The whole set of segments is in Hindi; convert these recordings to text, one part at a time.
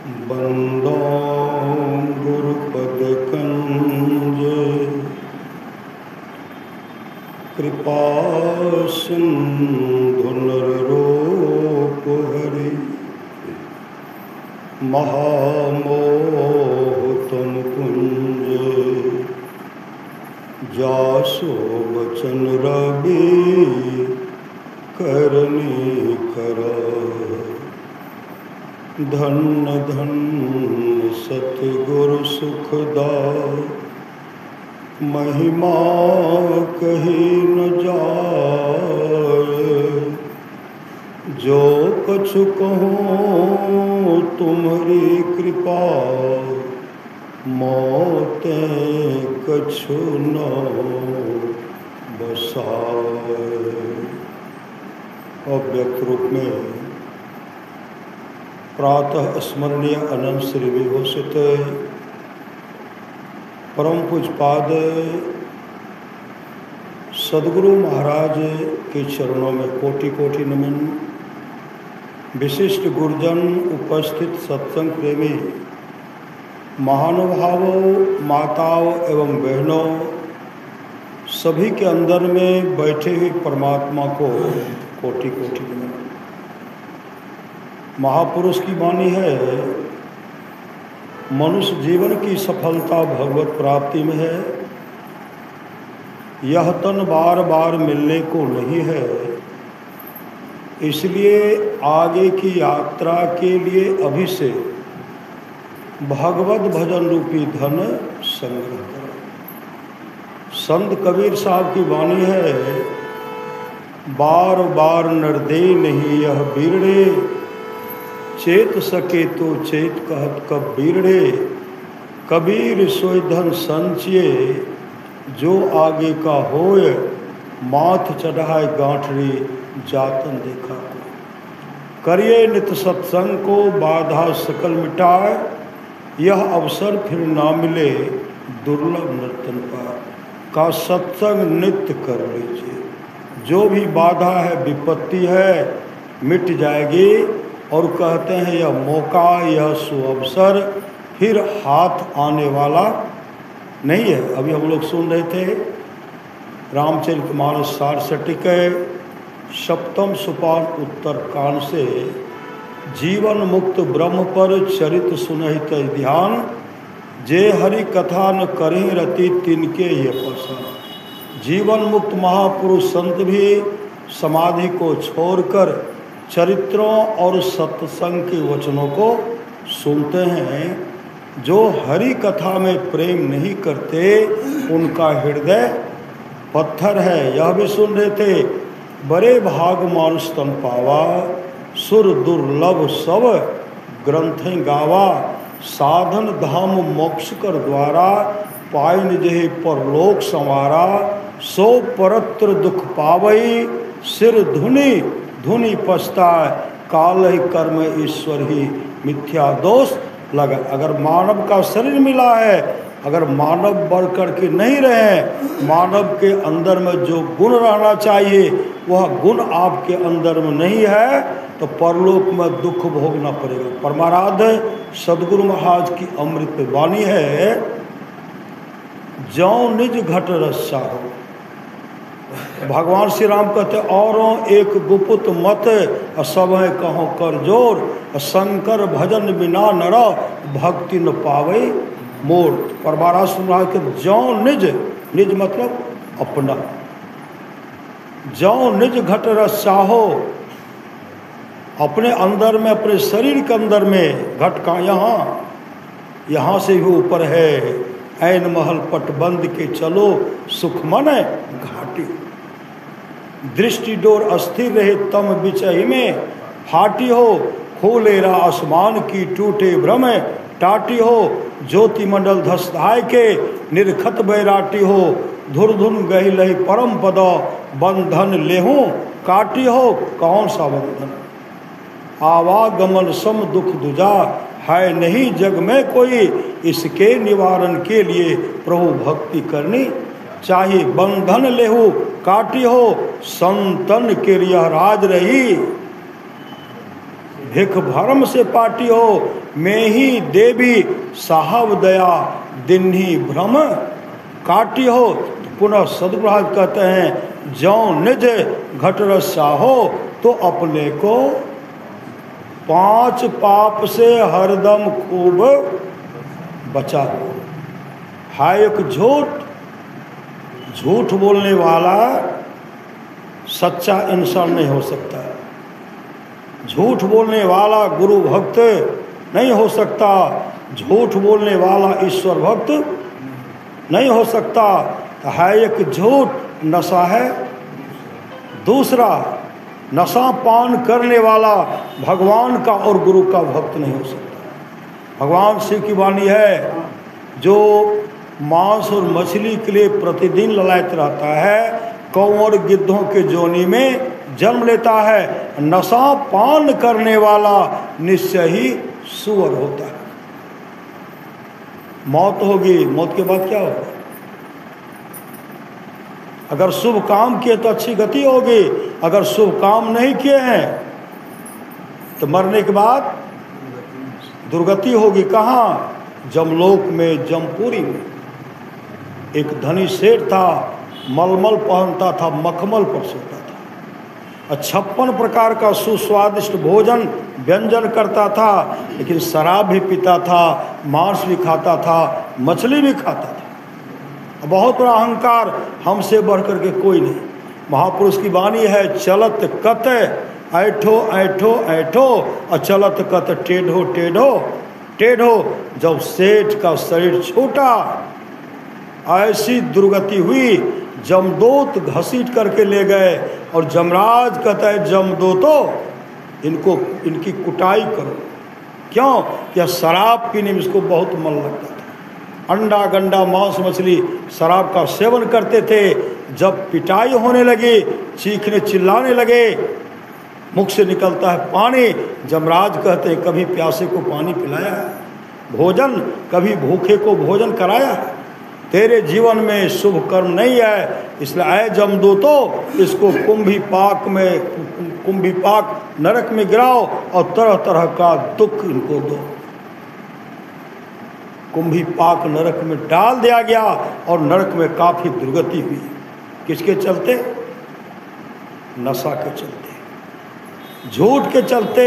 बंदो गुरुपद कंज कृपा सिंधु नररूप हरि महामोह तम कुंज जासो बचन रवि करनी करा धन्य धन्य सतगुरु सुखदाय महिमा कही न जाए। जो कछु कहूँ तुम्हारी कृपा मौते कछु न बसाए। अव्यक्त रूप में प्रातः स्मरणीय अनंत श्री विभूषित परम पूज्यपाद सद्गुरु महाराज के चरणों में कोटि कोटि नमन। विशिष्ट गुरुजन, उपस्थित सत्संग प्रेमी महानुभावों, माताओं एवं बहनों, सभी के अंदर में बैठे हुए परमात्मा को कोटि कोटि नमन। महापुरुष की वाणी है, मनुष्य जीवन की सफलता भगवत प्राप्ति में है। यह तन बार बार मिलने को नहीं है, इसलिए आगे की यात्रा के लिए अभी से भगवत भजन रूपी धन संग्रह करो। संत कबीर साहब की वाणी है, बार बार नरदे नहीं यह बीरड़े, चेत सके तो चेत कहत कब बीरड़े। कबीर सोई धन संचिए, जो आगे का होय, माथ चढ़ाए गांठरी जातन देखा। करिए नित सत्संग को बाधा सकल मिटाए, यह अवसर फिर ना मिले दुर्लभ नर्तन पाए। का सत्संग नित्य कर लीजिए, जो भी बाधा है विपत्ति है मिट जाएगी। और कहते हैं यह मौका, यह सुअवसर फिर हाथ आने वाला नहीं है। अभी हम लोग सुन रहे थे रामचरितमानस सारसटिक सप्तम सोपान उत्तर कांड से, जीवन मुक्त ब्रह्म पर चरित सुनहित ध्यान, जे हरि कथा न करें रति तिनके ये पसान। जीवन मुक्त महापुरुष संत भी समाधि को छोड़कर चरित्रों और सत्संग के वचनों को सुनते हैं। जो हरि कथा में प्रेम नहीं करते उनका हृदय पत्थर है। यह भी सुन रहे थे, बड़े भाग मानुष तन पावा, सुर दुर्लभ सब ग्रंथें गावा। साधन धाम मोक्ष कर द्वारा, पाई निजे परलोक संवारा। सो परत्र दुख पावई, सिर धुनि धुनि पछताए। काल ही कर्म ईश्वर ही मिथ्या दोष लगा। अगर मानव का शरीर मिला है, अगर मानव बढ़ कर के नहीं रहे, मानव के अंदर में जो गुण रहना चाहिए वह गुण आपके अंदर में नहीं है, तो परलोक में दुख भोगना पड़ेगा। परमाराध्य सद्गुरु महाराज की अमृत वाणी है, जौ निज घट रस्सा हो। भगवान श्री राम कहते औरों एक गुपुत मत, सब है कहो कर जोर। शंकर भजन बिना नर, भक्ति न पावे मोर। परमारा सुन रहा है कि जौ निज, निज मतलब अपना, जौ निज घट रस चाहो। अपने अंदर में, अपने शरीर के अंदर में घट का यहाँ से भी ऊपर है। ऐन महल पट बंद के चलो, सुख मन घाटी। दृष्टि डोर अस्थिर रहे तम बिचही में, फाटी हो खोलेरा आसमान की टूटे भ्रम टाटी हो। ज्योति मंडल धसधाय के निर्खत बैराटी हो। धुरधुन गही लही परम पद, बंधन लेहूं काटी हो। कौन सा बंधन? आवागमन सम दुख दुजा, है नहीं जग में कोई, इसके निवारण के लिए प्रभु भक्ति करनी चाहिए। बंधन लेहू काटी हो, संतन के यह राज रही। भिख भरम से पाटी हो, मैं ही देवी साहब दया दिन्ही भ्रम काटी हो। तो पुनः सदगुरु कहते हैं जौ निज घट रसा हो, तो अपने को 5 पाप से हरदम खूब बचा लो। हाय एक झूठ बोलने वाला सच्चा इंसान नहीं हो सकता, झूठ बोलने वाला गुरु भक्त नहीं हो सकता, झूठ बोलने वाला ईश्वर भक्त नहीं हो सकता। तो है एक झूठ नशा है, दूसरा नशा पान करने वाला भगवान का और गुरु का भक्त नहीं हो सकता। भगवान शिव की वाणी है, जो मांस और मछली के लिए प्रतिदिन ललायत रहता है, कौओं गिद्धों के जोनी में जन्म लेता है। नशा पान करने वाला निश्चय ही सुअर होता है। मौत होगी, मौत के बाद क्या होगा? अगर शुभ काम किए तो अच्छी गति होगी, अगर शुभ काम नहीं किए हैं तो मरने के बाद दुर्गति होगी। कहाँ? जमलोक में, जमपुरी में। एक धनी सेठ था, मलमल पहनता था, मखमल पर सोता था, 56 प्रकार का सुस्वादिष्ट भोजन व्यंजन करता था, लेकिन शराब भी पीता था, मांस भी खाता था, मछली भी खाता था। बहुत बड़ा अहंकार, हमसे बढ़ करके कोई नहीं। महापुरुष की वाणी है, चलत कत ऐठो ऐठो ऐठो, और चलत कत टेढ़ो टेढ़ो टेढ़ो। जब सेठ का शरीर छूटा, ऐसी दुर्गति हुई, जमदूत घसीट करके ले गए, और जमराज कहता है जमदूतो इनकी कुटाई करो। क्यों? क्या शराब पीने में इसको बहुत मन लगता था, अंडा गंडा मांस मछली शराब का सेवन करते थे। जब पिटाई होने लगी, चीखने चिल्लाने लगे, मुख से निकलता है पानी। जमराज कहते हैं कभी प्यासे को पानी पिलाया है, भोजन कभी भूखे को भोजन कराया है? तेरे जीवन में शुभ कर्म नहीं है, इसलिए आए जमदूतो इसको कुंभी पाक नरक में गिराओ और तरह तरह का दुख इनको दो। कुंभी पाक नरक में डाल दिया गया और नरक में काफी दुर्गति हुई। किसके चलते? नशा के चलते, झूठ के चलते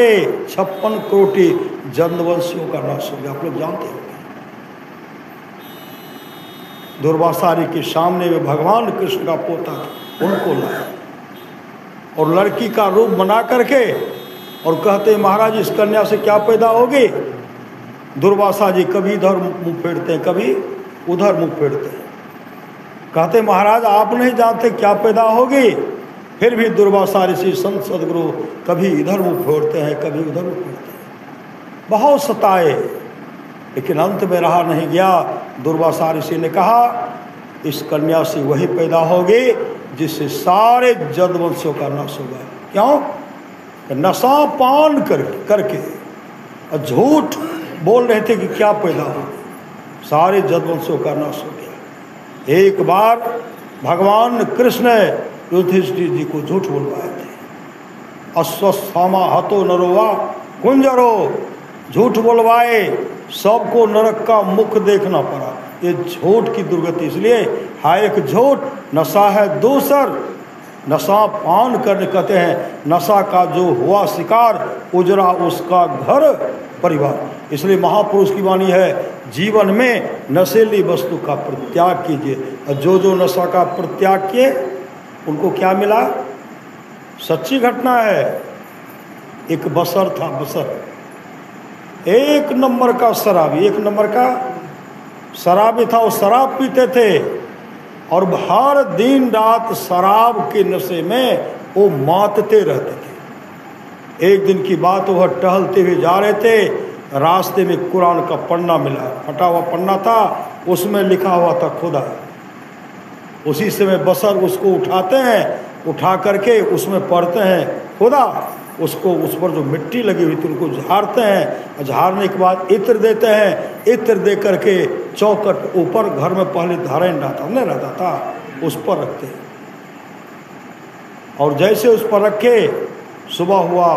56 कोटि जन्मवंशियों का नाश हो गया। आप लोग जानते हो, दुर्वासारी के सामने में भगवान कृष्ण का पोता था, उनको लाया और लड़की का रूप बना करके, और कहते महाराज इस कन्या से क्या पैदा होगी? दुर्वासा जी कभी इधर मुंह फेरते हैं, कभी उधर मुंह फेरते हैं। कहते महाराज आप नहीं जानते क्या पैदा होगी? फिर भी दुर्वासा ऋषि संत सदगुरु कभी इधर मुंह फेरते हैं, कभी उधर मुंह फेरते हैं। बहुत सताए, लेकिन अंत में रहा नहीं गया। दुर्वासा ऋषि ने कहा इस कन्या से वही पैदा होगी जिससे सारे जदवंशों का नाश होगा। क्यों? नशा पान करके और झूठ बोल रहे थे कि क्या पैदा हो, सारे जदवंशों का नाश हो गया। एक बार भगवान कृष्ण युधिष्ठिर जी को झूठ बोलवाए थे, अश्वस्थामा हतो नरोवा कुंजरो, झूठ बोलवाए, सबको नरक का मुख देखना पड़ा। ये झूठ की दुर्गति। इसलिए हाय एक झूठ, नशा है दूसर। नशा पान करने कहते हैं नशा का जो हुआ शिकार, उजरा उसका घर परिवार। इसलिए महापुरुष की वाणी है जीवन में नशीली वस्तु का परित्याग कीजिए, और जो जो नशा का परित्याग किए उनको क्या मिला? सच्ची घटना है। एक बसर था, बसर 1 नंबर का शराबी, 1 नंबर का शराबी था। वो शराब पीते थे और हर दिन रात शराब के नशे में वो मातते रहते थे। एक दिन की बात, वह टहलते हुए जा रहे थे, रास्ते में कुरान का पन्ना मिला, फटा हुआ पन्ना था, उसमें लिखा हुआ था खुदा। उसी समय बसर उसको उठाते हैं, उठा करके उसमें पढ़ते हैं खुदा। उसको उस पर जो मिट्टी लगी हुई थी उनको झाड़ते हैं, झाड़ने के बाद इत्र देते हैं। इत्र दे करके चौखट ऊपर घर में पहले धारण रहता था, उस पर रखते हैं। और जैसे उस पर रखे, सुबह हुआ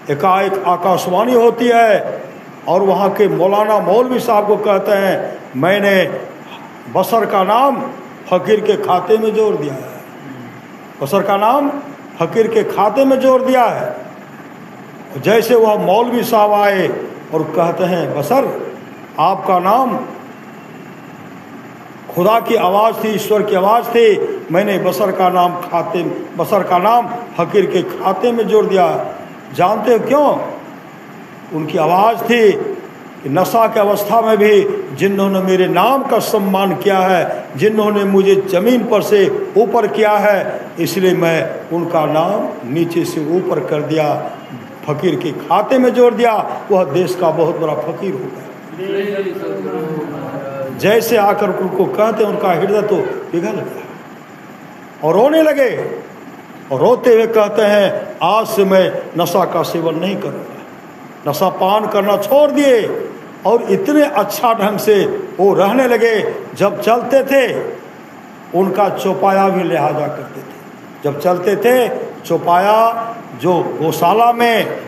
एकाएक आकाशवाणी होती है और वहाँ के मौलाना मौलवी साहब को कहते हैं, मैंने बसर का नाम फ़कीर के खाते में जोड़ दिया है, बसर का नाम फ़कीर के खाते में जोड़ दिया है। जैसे वह मौलवी साहब आए और कहते हैं, बसर आपका नाम खुदा की आवाज़ थी, ईश्वर की आवाज़ थी, मैंने बसर का नाम फ़कीर के खाते में जोड़ दिया। जानते हो क्यों? उनकी आवाज़ थी कि नशा की अवस्था में भी जिन्होंने मेरे नाम का सम्मान किया है, जिन्होंने मुझे ज़मीन पर से ऊपर किया है, इसलिए मैं उनका नाम नीचे से ऊपर कर दिया, फ़कीर के खाते में जोड़ दिया। वह देश का बहुत बड़ा फ़कीर हो गया। जैसे आकर उनको कहते, उनका हृदय तो पिघल गया और रोने लगे और रोते हुए कहते हैं, आज से मैं नशा का सेवन नहीं करूँगा, नशा पान करना छोड़ दिए। और इतने अच्छा ढंग से वो रहने लगे, जब चलते थे उनका चौपाया भी लिहाजा करते थे। जब चलते थे चौपाया जो गौशाला में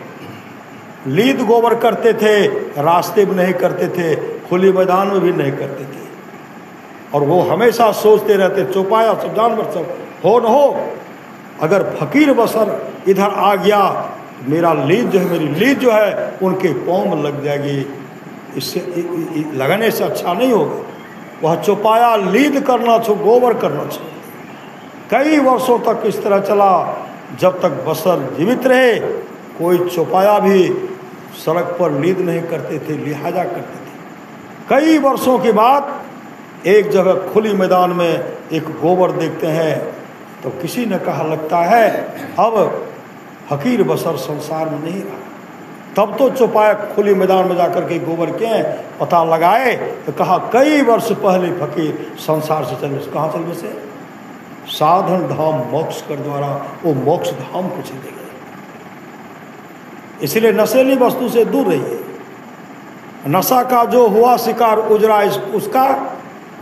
लीद गोबर करते थे, रास्ते में नहीं करते थे, खुली मैदान में भी नहीं करते थे। और वो हमेशा सोचते रहते, चौपाया सब जानवर सब हो न हो, अगर फ़कीर बसर इधर आ गया, मेरा लीद जो है, मेरी लीद जो है उनके पाँव में लग जाएगी, इससे लगने से अच्छा नहीं होगा। वह चौपाया लीद करना छो, गोबर करना छो। कई वर्षों तक इस तरह चला, जब तक बसर जीवित रहे कोई चौपाया भी सड़क पर लीद नहीं करते थे, लिहाजा करते थे। कई वर्षों के बाद एक जगह खुली मैदान में एक गोबर देखते हैं, तो किसी ने कहा, लगता है अब फ़कीर बसर संसार में नहीं रहा। तब तो चौपाया खुली मैदान में जाकर के गोबर के पता लगाए, तो कहा कई वर्ष पहले फ़कीर संसार से चले। कहाँ चल बसे? साधन धाम मोक्ष कर द्वारा वो मोक्ष धाम को चले गए। इसलिए नशेली वस्तु से दूर रहिए। नशा का जो हुआ शिकार उजरा, उसका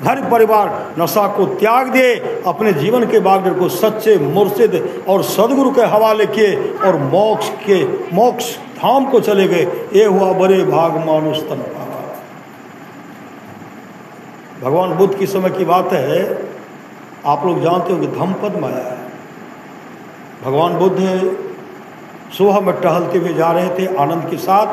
घर परिवार नशा को त्याग दे, अपने जीवन के बागडोर को सच्चे मुर्शिद और सदगुरु के हवाले किए और मोक्ष धाम को चले गए। ये हुआ बड़े भाग मानुष तन पावा। भगवान बुद्ध की समय की बात है, आप लोग जानते हो कि धम्मपद में आया है। भगवान बुद्ध सुबह में टहलते हुए जा रहे थे आनंद के साथ,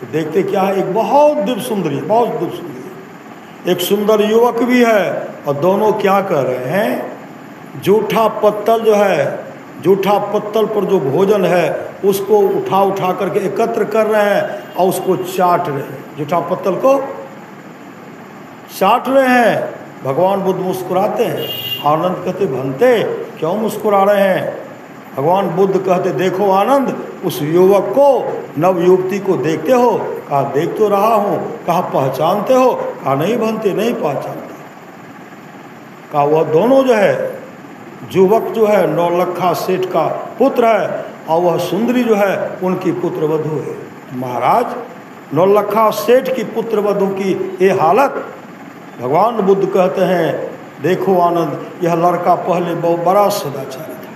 तो देखते क्या है, एक बहुत दिव्य सुंदरी, बहुत दिव्य सुंदरी, एक सुंदर युवक भी है, और दोनों क्या कर रहे हैं, जूठा पत्तल जो है, जूठा पत्तल पर जो भोजन है उसको उठा करके एकत्र कर रहे हैं और उसको चाट रहे हैं। जूठा पत्तल को चाट रहे हैं। भगवान बुद्ध मुस्कुराते हैं। आनंद कहते, भंते क्यों मुस्कुरा रहे हैं? भगवान बुद्ध कहते, देखो आनंद, उस युवक को, नव युवती को देखते हो? कहा देख तो रहा हूँ। कहा पहचानते हो? कहा नहीं भंते, नहीं पहचानते। कहा वह दोनों जो है, युवक जो है नौलखा सेठ का पुत्र है और वह सुंदरी जो है उनकी पुत्र वधू है। महाराज, नौलखा सेठ की पुत्र वधू की ये हालत। भगवान बुद्ध कहते हैं, देखो आनंद, यह लड़का पहले बहुत बड़ा सदाचारी था,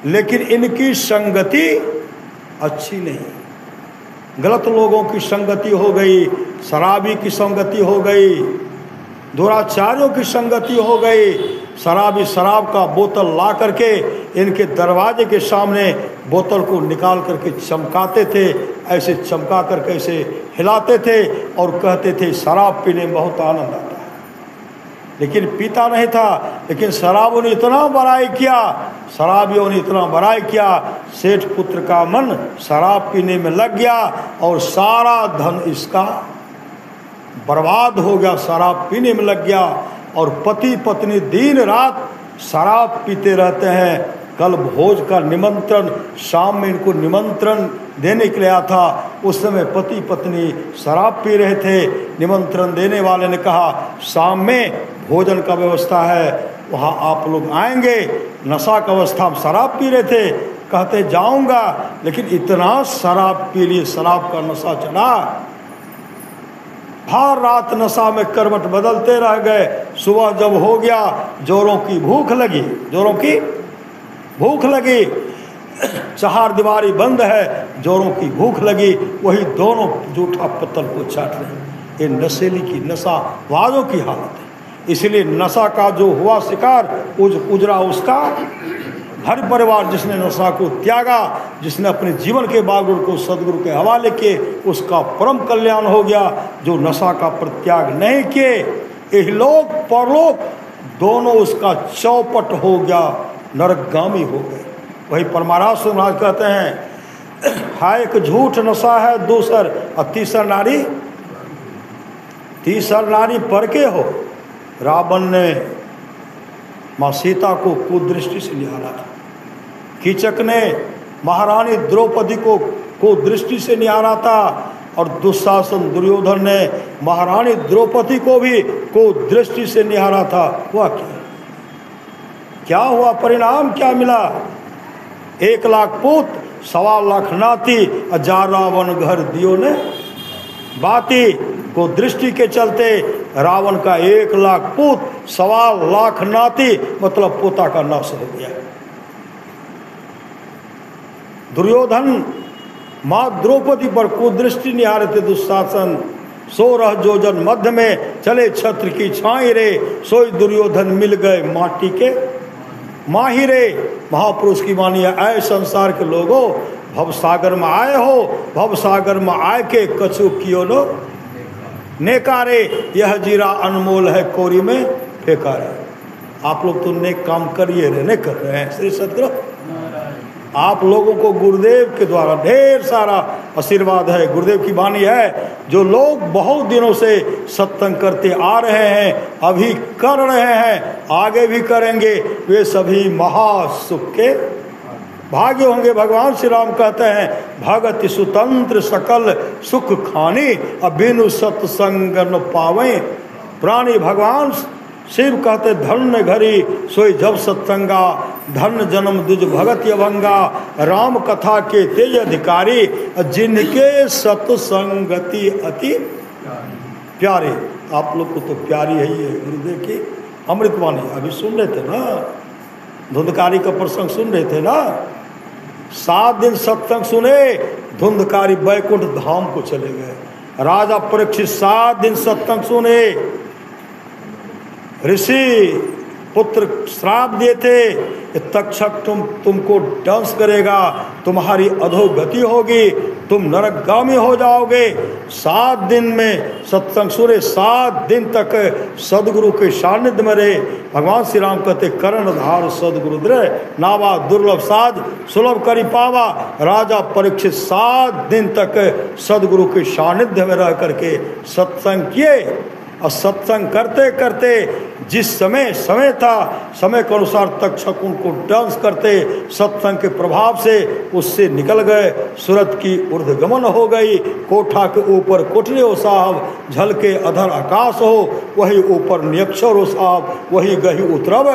लेकिन इनकी संगति अच्छी नहीं। गलत लोगों की संगति हो गई, शराबी की संगति हो गई, दुराचारियों की संगति हो गई। शराबी शराब का बोतल ला करके इनके दरवाजे के सामने बोतल को निकाल करके चमकाते थे, ऐसे चमका करके ऐसे हिलाते थे और कहते थे शराब पीने में बहुत आनंद आता है। लेकिन पीता नहीं था, लेकिन शराबों ने इतना बड़ाई किया, शराबियों ने इतना बड़ाई किया, सेठ पुत्र का मन शराब पीने में लग गया और सारा धन इसका बर्बाद हो गया, शराब पीने में लग गया। और पति पत्नी दिन रात शराब पीते रहते हैं। कल भोज का निमंत्रण, शाम में इनको निमंत्रण देने के लिए आया था, उस समय पति पत्नी शराब पी रहे थे। निमंत्रण देने वाले ने कहा शाम में भोजन का व्यवस्था है, वहाँ आप लोग आएंगे। नशा का अवस्था में शराब पी रहे थे। कहते जाऊंगा, लेकिन इतना शराब पी लिए, शराब का नशा चढ़ा, हर रात नशा में करवट बदलते रह गए। सुबह जब हो गया, जोरों की भूख लगी, जोरों की भूख लगी। चार दीवारी बंद है, जोरों की भूख लगी, वही दोनों जूठा पत्तल को चाट रहे हैं। ये नशेली की नशावादों की हालत है। इसलिए नशा का जो हुआ शिकार उजरा उसका हर परिवार। जिसने नशा को त्यागा, जिसने अपने जीवन के बागडोर को सदगुरु के हवाले किए, उसका परम कल्याण हो गया। जो नशा का परित्याग नहीं किए, इहलोक परलोक दोनों उसका चौपट हो गया, नरकगामी हो गए। वही परमाराज महाराज कहते हैं, हाय एक झूठ नशा है दूसर, और तीसर नारी पर के हो। रावण ने माँ सीता को कुदृष्टि से निहारा था, कीचक ने महारानी द्रौपदी को दृष्टि से निहारा था, और दुशासन दुर्योधन ने महारानी द्रौपदी को भी को दृष्टि से निहारा था। हुआ क्या हुआ? परिणाम क्या मिला? 1 लाख पूत 1.25 लाख नाती, 1000 रावण घर दियो ने बाती। को दृष्टि के चलते रावण का 1 लाख पूत 1.25 लाख नाती, मतलब पोता का नाश हो गया। दुर्योधन माँ द्रौपदी पर कुदृष्टि निहारे थे दुशासन। 16 जोजन मध्य में चले छत्र की छाई रे, सोई दुर्योधन मिल गए माटी के माहिरे। महापुरुष की वाणी है, ऐ संसार के लोगों, भवसागर में आए हो, भवसागर में आए के कछु कियो लो नेकारे। यह जीरा अनमोल है कोरी में फेकारे। आप लोग तो नेक काम करिए रहे, नहीं कर रहे हैं। श्री सतगुरु आप लोगों को गुरुदेव के द्वारा ढेर सारा आशीर्वाद है। गुरुदेव की वाणी है, जो लोग बहुत दिनों से सत्संग करते आ रहे हैं, अभी कर रहे हैं, आगे भी करेंगे, वे सभी महासुख के भाग्य होंगे। भगवान श्री राम कहते हैं, भगति सुतंत्र सकल सुख खानी, अबिनु सत्संग न पावे प्राणी। भगवान शिव कहते, धन्य घरी सोई जब सत्संगा, धन्य जन्म दुज भगत अभंगा। राम कथा के तेज अधिकारी, जिनके सत्संगति अति प्यारे। आप लोग को तो प्यारी है ये गुरुदेव की अमृतवाणी। अभी सुन रहे थे ना, धुंधकारी का प्रसंग सुन रहे थे ना। 7 दिन सत्संग सुने, धुंधकारी बैकुंठ धाम को चले गए। राजा परीक्षित 7 दिन सत्संग सुने, ऋषि पुत्र श्राप दिए थे, तक्षक तुमको डांस करेगा, तुम्हारी अधोगति होगी, तुम नरकगामी हो जाओगे। 7 दिन में सत्संग सुने, 7 दिन तक सदगुरु के सानिध्य में रहे। भगवान श्री राम कहते, कर्णधार सदगुरु द्रय नावा दुर्लभ साज सुलभ करी पावा। राजा परीक्षित 7 दिन तक सदगुरु के सानिध्य में रह करके सत्संग किए। और सत्संग करते करते जिस समय था, समय के अनुसार तक्षक उनको डांस करते, सत्संग के प्रभाव से उससे निकल गए। सूरत की ऊर्ध्वगमन हो गई। कोठा के ऊपर कोठरी हो साहब, झलके अधर आकाश हो, वही ऊपर नियक्षर हो साहब, वही गही उतरब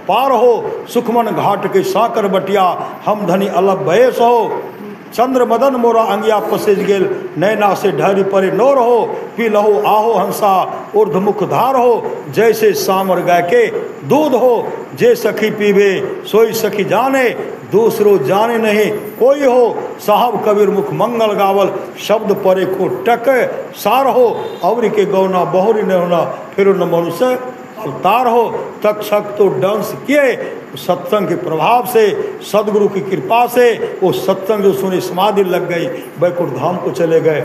पार हो। सुखमन घाट के साकर बटिया, हम धनी अलग बयस हो। चंद्र मदन मोरा अंगिया पसेज गेल, नैना से ढहरी परे नोर हो। पी लहो आहो हंसा ऊर्ध्वमुख धार हो, जैसे सामर गाय के दूध हो। जे सखी पीवे सोई सखी जाने, दूसरो जाने नहीं कोई हो। साहब कबीर मुख मंगल गावल, शब्द परे को टक सार हो। अवरी के गौना बहुरी न होना, फिर न मनुष्य अवतार हो। तक्षक तो डांस किए, सत्संग के प्रभाव से, सदगुरु की कृपा से वो सत्संग जो सुनी समाधि लग गई, बैकुंठ धाम को चले गए।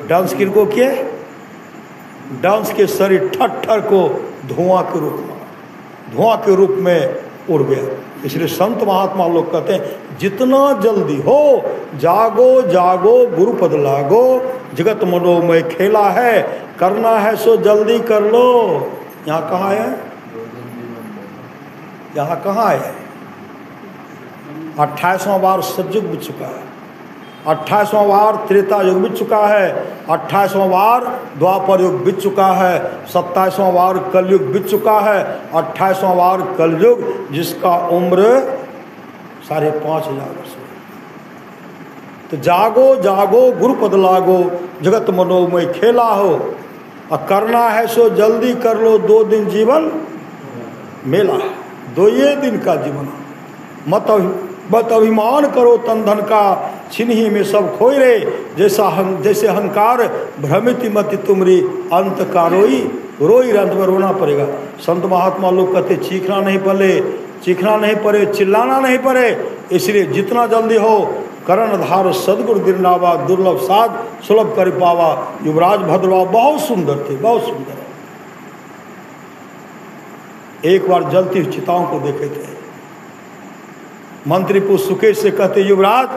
डांस किनको किए? डांस के शरीर ठट्ठर को धुआं के रूप में उड़ गया। इसलिए संत महात्मा लोग कहते हैं, जितना जल्दी हो जागो जागो गुरुपद लागो, जगत मनोमय खेला है, करना है सो जल्दी कर लो। यहाँ कहाँ है? यहाँ कहाँ है? 28वां वार सतयुग बीत चुका है, 28वां वार त्रेता युग बीत चुका है, 28वां वार द्वापर युग बीत चुका है, 27वां वार कलयुग बीत चुका है, 28वां वार कलयुग जिसका उम्र 5,500 वर्ष। तो जागो जागो गुरुपद लागो, जगत मनोमय खेला हो, और करना है सो जल्दी कर लो। 2 दिन जीवन मेला, 2 दिन का जीवन। मत बत अभिमान करो तन धन का, छिन्ही में सब खोई रे। जैसे अहंकार भ्रमित मति तुमरी, अंत का रोई रोई, अंत में रोना पड़ेगा। संत महात्मा लोग कहते चीखना नहीं पड़े, चिल्लाना नहीं पड़े, इसलिए जितना जल्दी हो करण धार सदगुरु गिरनावा, दुर्लभ साध सुलभ कर पावा। युवराज भद्रवा बहुत सुंदर थे, बहुत सुंदर। एक बार जलती हुई चिताओं को देखे थे। मंत्री पुष्प सुकेश से कहते युवराज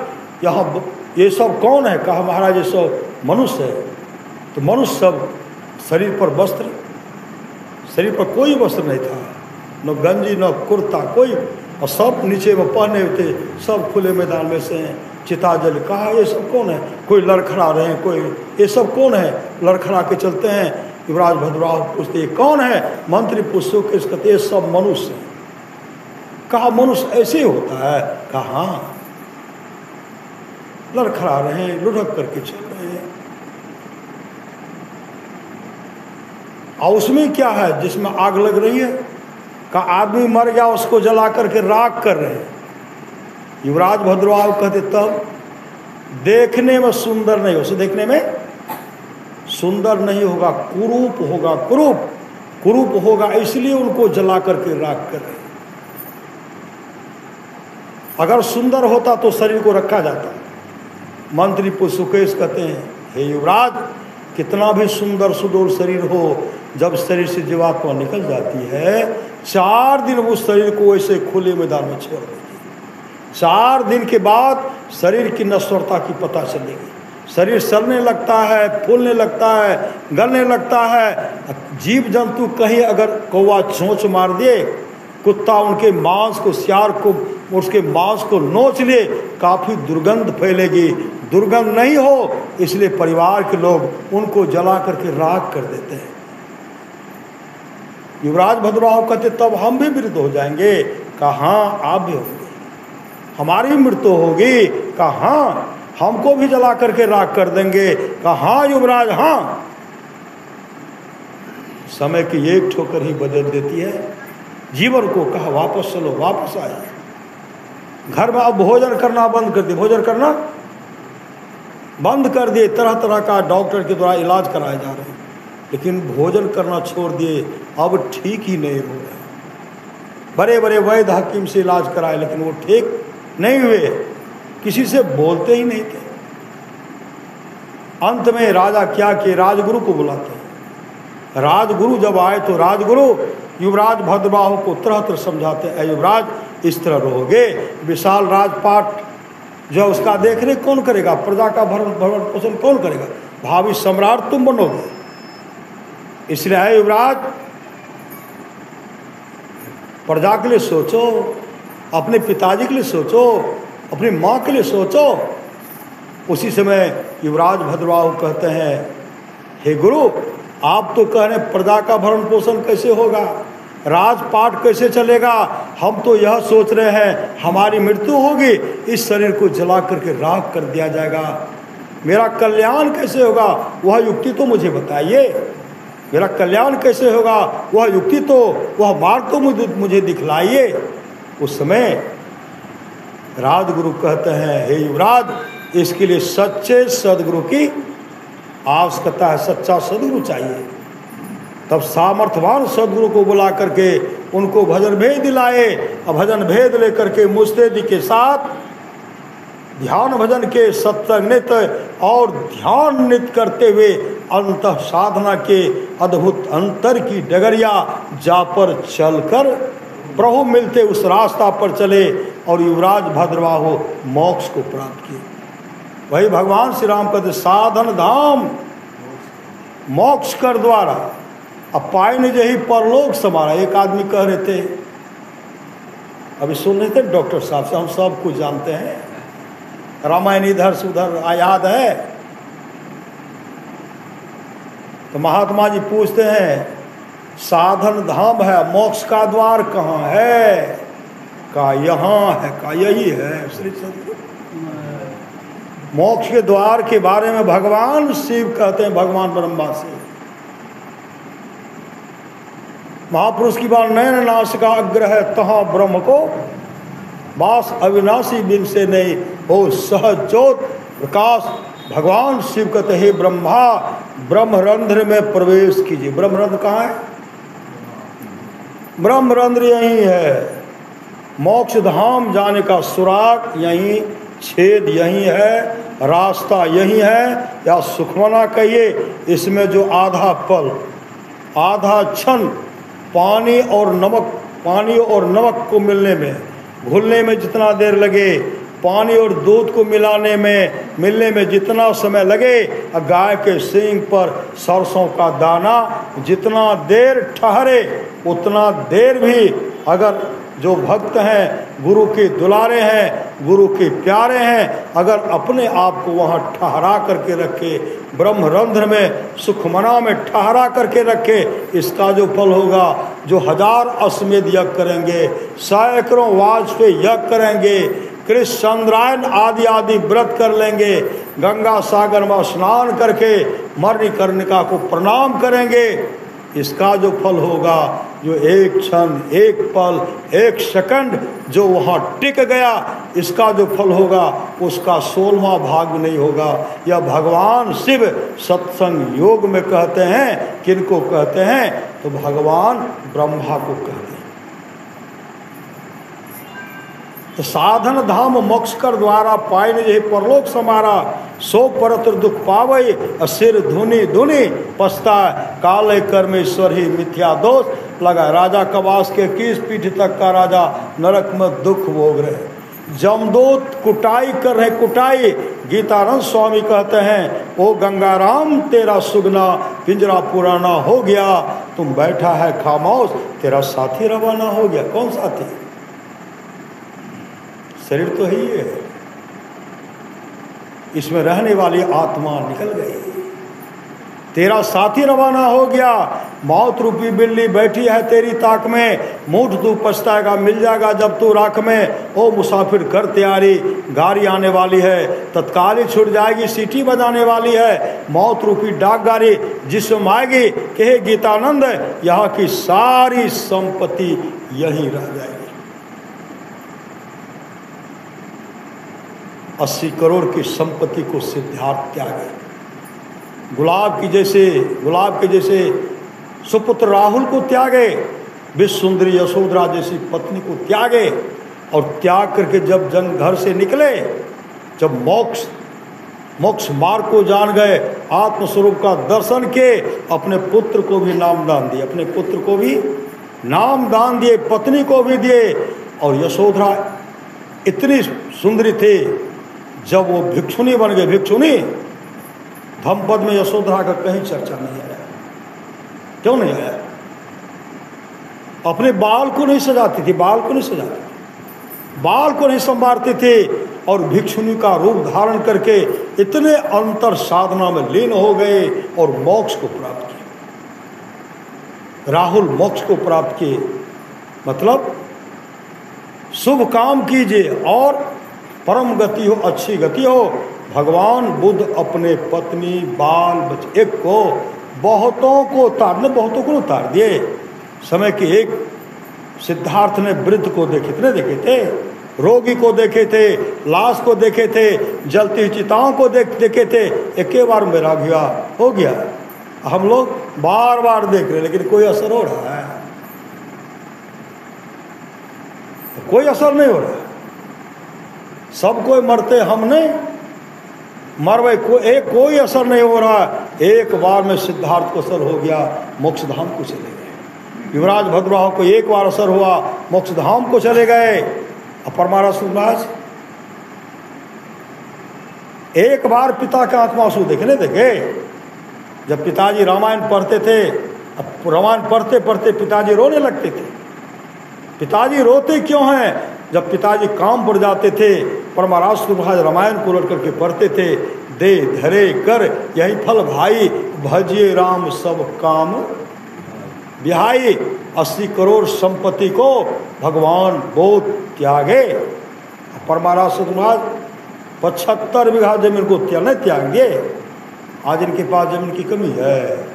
यहाँ ये सब कौन है? कहा महाराज ये सब मनुष्य है। तो मनुष्य सब शरीर पर वस्त्र, शरीर पर कोई वस्त्र नहीं था, न गंजी न कुर्ता कोई, और सब नीचे में पहने थे, सब खुले मैदान में से हैं। चिता जल। कहा ये सब कौन है? कोई लड़खड़ा रहे हैं, कोई ये सब कौन है? लड़खड़ा के चलते हैं। युवराज भद्रवाह पूछते कौन है? मंत्री पुष्प के कहते ये सब मनुष्य हैं। कहा मनुष्य ऐसे ही होता है? कहा हाँ, लड़खड़ा रहे हैं, लुढ़क करके चल रहे हैं। और उसमें क्या है जिसमें आग लग रही है? का आदमी मर गया उसको जला करके राख कर रहे हैं। युवराज भद्रवाह कहते तब देखने में सुंदर नहीं, उसे देखने में सुंदर नहीं होगा, कुरूप होगा, कुरूप होगा, इसलिए उनको जला करके राख कर रहे हैं। अगर सुंदर होता तो शरीर को रखा जाता। मंत्री पुष्पकेश कहते हैं हे युवराज, कितना भी सुंदर सुडोल शरीर हो, जब शरीर से जीवात्मा निकल जाती है 4 दिन उस शरीर को ऐसे खुले मैदान में छोड़ देगी। 4 दिन के बाद शरीर की नश्वरता की पता चलेगी। शरीर सड़ने लगता है, फूलने लगता है, गलने लगता है। जीव जंतु कहीं अगर कौवा चोंच मार दे, कुत्ता उनके मांस को, सियार को उसके मांस को नोच ले, काफ़ी दुर्गंध फैलेगी। दुर्गंध नहीं हो इसलिए परिवार के लोग उनको जला करके राख कर देते हैं। युवराज भद्रवाह कहते तब हम भी मृत हो जाएंगे? कहा हाँ आप भी होंगे, हमारी मृत्यु होगी। कहा हाँ, हमको भी जला करके राख कर देंगे। कहा हाँ युवराज हाँ। समय की एक ठोकर ही बदल देती है जीवन को। कहा वापस चलो, वापस आए। घर में अब भोजन करना बंद कर दिए, भोजन करना बंद कर दिए। तरह तरह का डॉक्टर के द्वारा इलाज कराए जा रहे हैं, लेकिन भोजन करना छोड़ दिए। अब ठीक ही नहीं हो रहा। बड़े बड़े वैद्य हकीम से इलाज कराए, लेकिन वो ठीक नहीं हुए, किसी से बोलते ही नहीं थे। अंत में राजा क्या किए, राजगुरु को बुलाते हैं। राजगुरु जब आए तो राजगुरु युवराज भद्रवाह को तरह तरह समझाते हैं, युवराज इस तरह रहोगे, विशाल राजपाट जो उसका देखरेख कौन करेगा, प्रजा का भरण पोषण कौन करेगा, भावी सम्राट तुम बनोगे। इसलिए है युवराज, प्रजा के लिए सोचो, अपने पिताजी के लिए सोचो, अपनी माँ के लिए सोचो। उसी समय युवराज भद्रवाह कहते हैं हे गुरु, आप तो कह रहे प्रजा का भरण पोषण कैसे होगा, राजपाट कैसे चलेगा, हम तो यह सोच रहे हैं हमारी मृत्यु होगी, इस शरीर को जला करके राख कर दिया जाएगा, मेरा कल्याण कैसे होगा, वह युक्ति तो मुझे बताइए। मेरा कल्याण कैसे होगा, वह युक्ति तो, वह मार्ग तो मुझे दिखलाइए। उस समय राजगुरु कहते हैं हे युवराज, इसके लिए सच्चे सदगुरु की आवश्यकता है, सच्चा सदगुरु चाहिए। तब सामर्थ्यवान सदगुरु को बुला करके उनको भजन भेद दिलाए, और भजन भेद लेकर के मुस्तैदी के साथ ध्यान भजन के सत्संग नृत्य और ध्यान नृत्य करते हुए अंतः साधना के अद्भुत अंतर की डगरिया जा पर चलकर प्रभु मिलते उस रास्ता पर चले और युवराज भद्रवाह मोक्ष को प्राप्त किए। वही भगवान श्री राम कहते साधन धाम मोक्ष कर द्वारा, अब पाए नहीं जही परलोक समारा। एक आदमी कह रहे थे, अभी सुन रहे थे डॉक्टर साहब से, हम सब कुछ जानते हैं, रामायण इधर से उधर याद है। तो महात्मा जी पूछते हैं साधन धाम है, मोक्ष का द्वार कहाँ है? का यहाँ है, का यही है श्री सदगुरु। मोक्ष के द्वार के बारे में भगवान शिव कहते हैं, भगवान ब्रह्मा से महापुरुष की बात नयन नाश का अग्र है, तहाँ ब्रह्म को वास अविनाशी बिन से नहीं, हो सहज ज्योत प्रकाश। भगवान शिव कहते हे ब्रह्मा, ब्रह्मरंध्र में प्रवेश कीजिए। ब्रह्मरंध्र कहाँ है? ब्रह्मरंध्र यही है। मोक्ष धाम जाने का सुराग यही, छेद यही है, रास्ता यही है, या सुखमना कहिए। इसमें जो आधा पल, आधा क्षण पानी और नमक को मिलने में, घुलने में जितना देर लगे, पानी और दूध को मिलने में जितना समय लगे, गाय के सींग पर सरसों का दाना जितना देर ठहरे, उतना देर भी अगर जो भक्त हैं, गुरु के दुलारे हैं, गुरु के प्यारे हैं, अगर अपने आप को वहाँ ठहरा करके रखे, ब्रह्मरंध्र में सुखमना में ठहरा करके रखे, इसका जो फल होगा, जो 1000 अश्वमेध यज्ञ करेंगे, सैकड़ों वाजपेयी यज्ञ करेंगे, कृष्ण चंद्रायन आदि व्रत कर लेंगे, गंगा सागर में स्नान करके मणिकर्णिका को प्रणाम करेंगे, इसका जो फल होगा, जो एक क्षण, एक पल, एक सेकंड जो वहाँ टिक गया, इसका जो फल होगा, उसका 16वां भाग नहीं होगा। यह भगवान शिव सत्संग योग में कहते हैं। किनको कहते हैं? तो भगवान ब्रह्मा को कहते हैं। तो साधन धाम मोक्ष कर द्वारा पाए जे परलोक समारा, सो परत्र दुख पावई, सिर धुनी धुनी पछता, काले कर्मेश्वर ही मिथ्या दोष लगा। राजा कबास के 21 पीठ तक का राजा नरक में दुख भोग रहे। जमदूत कुटाई कर रहे, कुटाई। गीतानंद स्वामी कहते हैं, ओ गंगाराम तेरा सुगना पिंजरा पुराना हो गया, तुम बैठा है खामोश, तेरा साथी रवाना हो गया। कौन साथी? शरीर तो ही है, इसमें रहने वाली आत्मा निकल गई, तेरा साथी रवाना हो गया। मौत रूपी बिल्ली बैठी है तेरी ताक में, मूठ तू पछताएगा, मिल जाएगा जब तू राख में। ओ मुसाफिर कर तैयारी, गाड़ी आने वाली है, तत्काल ही छूट जाएगी, सीटी बजाने वाली है। मौत रूपी डाक गाड़ी जिसमें आएगी, कहे गीतानंद यहाँ की सारी संपत्ति यहीं रह जाएगी। 80 करोड़ की संपत्ति को सिद्धार्थ त्यागे, गुलाब के जैसे सुपुत्र राहुल को त्यागे, विश्व सुंदरी यशोधरा जैसी पत्नी को त्यागे, और त्याग करके जब घर से निकले, जब मोक्ष मार्ग को जान गए, आत्मस्वरूप का दर्शन किए, अपने पुत्र को भी नामदान दिए, अपने पुत्र को भी नामदान दिए, पत्नी को भी दिए। और यशोधरा इतनी सुंदरी थी, जब वो भिक्षुनी बन गए, भिक्षुनी, धम्मपद में यशोधरा का कहीं चर्चा नहीं आया। क्यों नहीं आया? अपने बाल को नहीं सजाती थी, बाल को नहीं संवारती थी, और भिक्षुनी का रूप धारण करके इतने अंतर साधना में लीन हो गए और मोक्ष को प्राप्त किए। राहुल मोक्ष को प्राप्त किए, मतलब शुभ काम कीजिए और परम गति हो, अच्छी गति हो। भगवान बुद्ध अपने पत्नी, बाल बच्चे, एक को, बहुतों को उतार दिए। समय के एक सिद्धार्थ ने वृद्ध को देखे थे, रोगी को देखे थे, लाश को देखे थे, जलती चिताओं को देखे थे। एक ही बार मेरा हो गया। हम लोग बार बार देख रहे, लेकिन कोई असर हो रहा है? कोई असर नहीं हो रहा। सब कोई मरते, हम नहीं मरवे, कोई असर नहीं हो रहा। एक बार में सिद्धार्थ को असर हो गया, मोक्ष धाम को चले गए। युवराज भद्रवाह को एक बार असर हुआ, मोक्ष धाम को चले गए। परमारा सुराज एक बार पिता के आंख में आंसू देखे। जब पिताजी रामायण पढ़ते थे, रामायण पढ़ते पढ़ते पिताजी रोने लगते थे। पिताजी रोते क्यों हैं? जब पिताजी काम पड़ जाते थे, परमाराज सुराज रामायण को लौट करके पढ़ते थे, दे धरे कर यही फल भाई, भजिए राम सब काम बिहाई। 80 करोड़ संपत्ति को भगवान बोध त्यागे। परमाराज सुराज 75 बीघा जमीन को नहीं त्यागे। आज इनके पास जमीन की कमी है।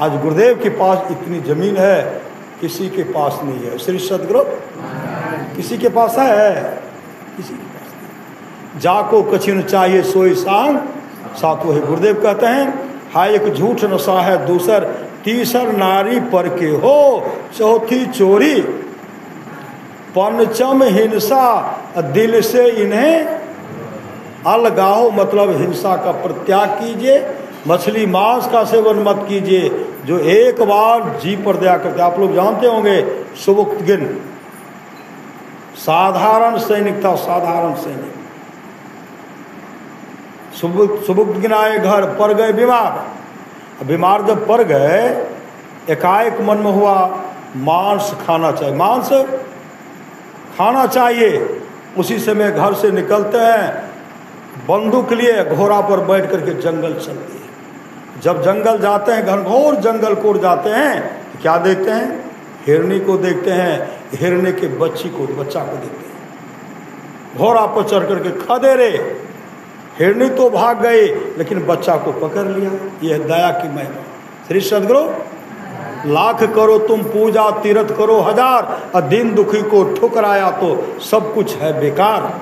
आज गुरुदेव के पास इतनी जमीन है, किसी के पास नहीं है। श्री सद्गुरु किसी के पास है? किसी के पास नहीं। जाको कछिन चाहिए सोई सांग साथ, वही गुरुदेव कहते हैं। हाय एक झूठ नशा है दूसर, तीसर नारी पर के हो, चौथी चोरी, पंचम हिंसा, दिल से इन्हें अलगाओ, मतलब हिंसा का परित्याग कीजिए, मछली मांस का सेवन मत कीजिए। जो एक बार जीव पर दया करते, आप लोग जानते होंगे सुबुक्तगिन साधारण सैनिक था, साधारण सैनिक। सुबुक्तगिन आए घर, पड़ गए बीमार। बीमार जब पड़ गए, एकाएक मन में हुआ मांस खाना चाहिए, मांस खाना चाहिए। उसी समय घर से निकलते हैं, बंदूक लिए घोड़ा पर बैठ करके जंगल चल दिए। जब जंगल जाते हैं, घनघोर जंगल को जाते हैं, तो क्या देखते हैं? हिरनी को देखते हैं, हिरनी के बच्चा को देखते हैं। घोड़ा पर चढ़ करके खदेरे, हिरनी तो भाग गई लेकिन बच्चा को पकड़ लिया। यह दया की महिमा। श्री सद्गुरु, लाख करो तुम पूजा तीर्थ करो हजार, और दिन दुखी को ठुकराया तो सब कुछ है बेकार।